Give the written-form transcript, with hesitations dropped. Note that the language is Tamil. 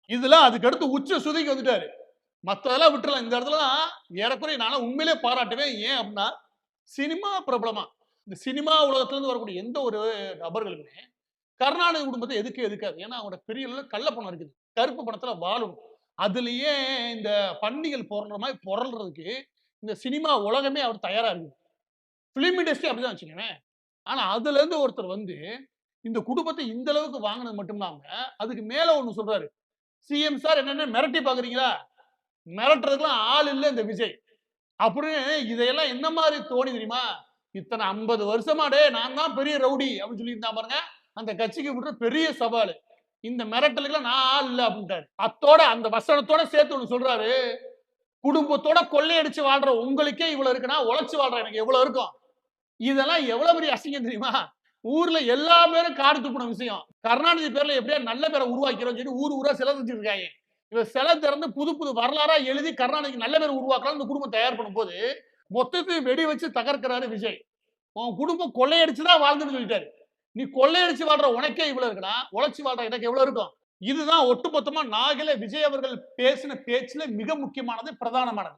இதுல அதுக்கு அடுத்து உச்ச சுதிக்கு வந்துட்டாரு. மத்ததெல்லாம் விட்டுறலாம். இந்த இடத்துலலாம் ஏறக்குறைய நான்லாம் உண்மையிலேயே பாராட்டுவேன். ஏன் அப்டின்னா, சினிமா பிரபலமா, இந்த சினிமா உலகத்திலிருந்து வரக்கூடிய எந்த ஒரு நபர்களுமே, கருணாநிதி குடும்பத்த எதுக்கவே எதுக்காது. ஏன்னா, அவங்களோட பெரிய அளவுல கள்ள பணம் இருக்குது. கருப்பு பணத்துல வாழணும். அதிலேயே இந்த பன்னிகள் பொரள்ற மாரி பொரள்றதுக்கு, இந்த சினிமா உலகமே அவர் தயாரா இருக்குது. பிலிம் இண்டஸ்ட்ரி அப்படிதான் வச்சுக்கங்களேன். ஆனா, அதுலருந்து ஒருத்தர் வந்து, இந்த குடும்பத்த இந்த அளவுக்கு வாங்குனது மட்டும் இல்லாம, அதுக்கு மேல ஒண்ணு சொல்றாரு. "சிஎம் சார் என்னென்ன மிரட்டி பார்க்குறீங்களா? மிரட்டுறதுக்குலாம் ஆள் இல்ல இந்த விஜய்." அப்படின்னு இதையெல்லாம் என்ன மாரி தோணி தெரியுமா? இத்தன 50 வருஷமா "டேய் நான் தான் பெரிய ரவுடி" அப்படின்னு சொல்லியிருந்தான் பாருங்க. அந்த கட்சிக்கு விடுற பெரிய சவாலு. இந்த மிரட்டலுக்குலாம் நான் ஆள் இல்ல அப்படின்ட்டாரு. அத்தோட அந்த வசனத்தோட சேர்த்து ஒண்ணு சொல்றாரு. "குடும்பத்தோட கொள்ளையடிச்சு வாழ்ற உங்களுக்கே இவ்வளவு இருக்குன்னா, உழைச்சு வாழ்ற எனக்கு எவ்வளவு இருக்கும்?" இதெல்லாம் எவ்வளவு பெரிய அசிங்கம் தெரியுமா? ஊர்ல எல்லா பேரும் காரி துப்புன விஷயம். கருணாநிதி பேர்ல எப்படியா நல்ல பேர உருவாக்கிறோம்னு சொல்லி ஊர் ஊரா சிலை செஞ்சுட்டு இருக்காங்க. இவன் சிலை திறந்து புது புது வரலாறா எழுதி கருணாநிதிக்கு நல்ல பேர் உருவாக்கலாம்னு இந்த குடும்பம் தயார் பண்ணும்போது, மொத்தத்தையும் வெடி வச்சு தகர்க்கிறாரு விஜய். உன் குடும்பம் கொள்ளையடிச்சு தான் வாழ்ந்துன்னு சொல்லிட்டாரு. நீ கொள்ளையடிச்சு வாழ்ற உனக்கே இவ்வளவு இருக்குன்னா, உழைச்சு வாழ்ற எனக்கு எவ்வளவு இருக்கும்? இதுதான் ஒட்டுமொத்தமா நாகில விஜய் அவர்கள் பேசின பேச்சுல மிக முக்கியமானது, பிரதானமானது.